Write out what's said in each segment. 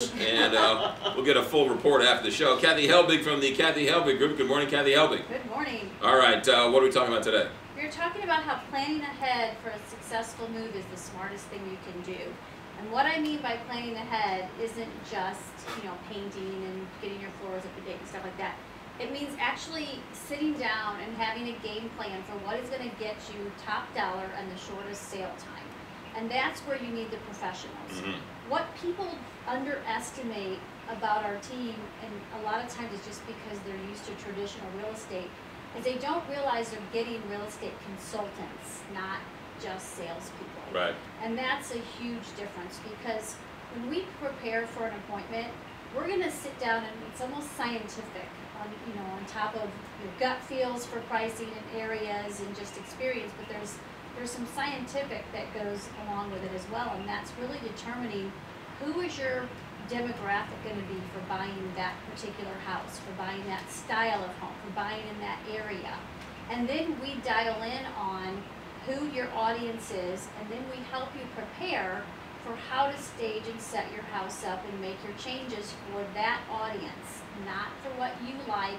And we'll get a full report after the show. Kathy Helbig from the Kathy Helbig Group. Good morning, Kathy Helbig. Good morning. All right, what are we talking about today? We're talking about how planning ahead for a successful move is the smartest thing you can do. And what I mean by planning ahead isn't just, painting and getting your floors up to date and stuff like that. It means actually sitting down and having a game plan for what is going to get you top dollar and the shortest sale time. And that's where you need the professionals. Mm-hmm. What people underestimate about our team, and a lot of times it's just because they're used to traditional real estate, is they don't realize they're getting real estate consultants, not just salespeople. Right. And that's a huge difference, because when we prepare for an appointment, we're going to sit down and it's almost scientific on top of your gut feels for pricing and areas and just experience, but there's some scientific that goes along with it as well, and that's really determining who is your demographic going to be for buying that particular house, for buying that style of home, for buying in that area. And then we dial in on who your audience is, and then we help you prepare for how to stage and set your house up and make your changes for that audience, not for what you like,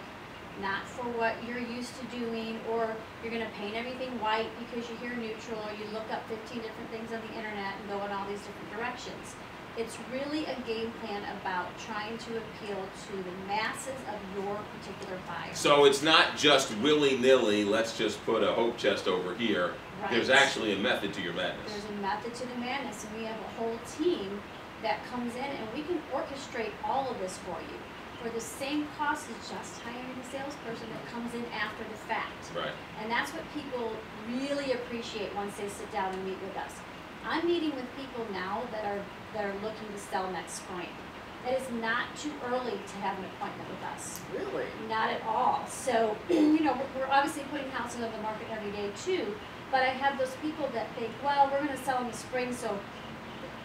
not for what you're used to doing, or you're going to paint everything white because you hear neutral, or you look up 15 different things on the internet and go in all these different directions. It's really a game plan about trying to appeal to the masses of your particular buyer. So it's not just willy-nilly, let's just put a hope chest over here. Right. There's actually a method to your madness. There's a method to the madness, and we have a whole team that comes in, and we can orchestrate all of this for you for the same cost as just hiring a salesperson that comes in after the fact. Right. And that's what people really appreciate once they sit down and meet with us. I'm meeting with people now that are looking to sell next spring. It is not too early to have an appointment with us. Really? Not at all. So, we're obviously putting houses on the market every day too, but I have those people that think, well, we're going to sell in the spring, so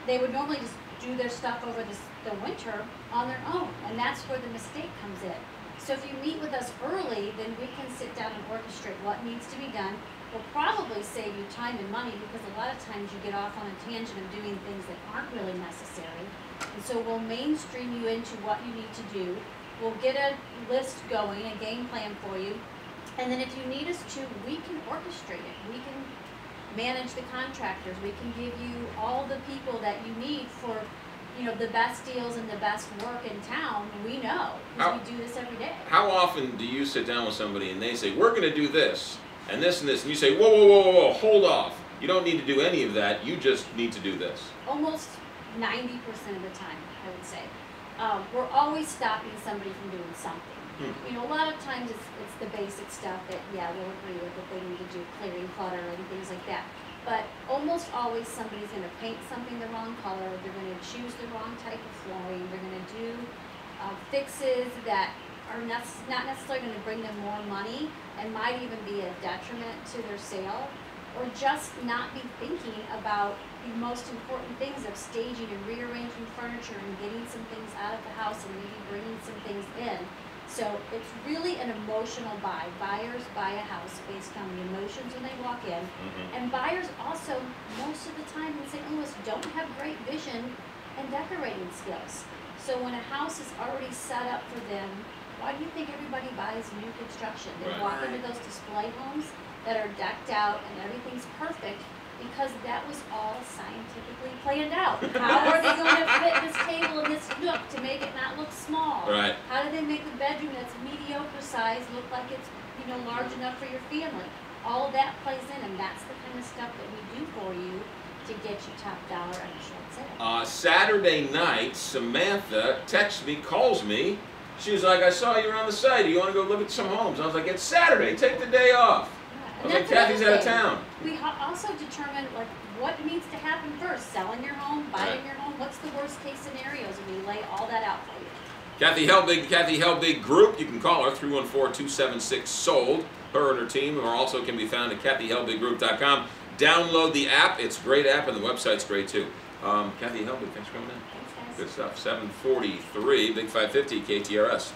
they would normally just do their stuff over the winter on their own, and that's where the mistake comes in. So if you meet with us early, then we can sit down and orchestrate what needs to be done. We'll probably save you time and money, because a lot of times you get off on a tangent of doing things that aren't really necessary. And so we'll mainstream you into what you need to do. We'll get a list going, a game plan for you. And then if you need us to, we can orchestrate it. We can manage the contractors. We can give you all the people that you need for the best deals and the best work in town. We know, because we do this every day. How often do you sit down with somebody and they say, we're going to do this and this and this, and you say, whoa, whoa, whoa, whoa, hold off. You don't need to do any of that. You just need to do this. Almost 90% of the time, I would say. We're always stopping somebody from doing something. A lot of times it's the basic stuff that, we'll agree with, that they need to do, clearing clutter and things like that. But almost always somebody's going to paint something the wrong color, they're going to choose the wrong type of flooring, they're going to do fixes that are not necessarily going to bring them more money and might even be a detriment to their sale, or just not be thinking about the most important things of staging and rearranging furniture and getting some things out of the house and maybe bringing some things in. So it's really an emotional buy. Buyers buy a house based on the emotions when they walk in. And buyers also, most of the time in St. Louis, don't have great vision and decorating skills. So when a house is already set up for them, why do you think everybody buys new construction? They walk into those display homes that are decked out and everything's perfect, because that was all scientifically planned out. How are they going to fit this table in this nook to make it not look small? Right. How do they make the bedroom that's mediocre size look like it's large enough for your family? All of that plays in, and that's the kind of stuff that we do for you to get you top dollar at a short sale. Saturday night, Samantha texts me, calls me. She was like, I saw you on the site. Do you want to go look at some homes? I was like, it's Saturday. Take the day off. I was like, Kathy's out of town. We also determine what needs to happen first. Selling your home, buying your home. What's the worst case scenarios? And we lay all that out for you. Kathy Helbig, Kathy Helbig Group. You can call her 314-276-SOLD. Her and her team also can be found at kathyhelbiggroup.com. Download the app. It's a great app, and the website's great too. Kathy Helbig, thanks for coming in. Thanks, guys. Good stuff. 7:43, Big 550 KTRS.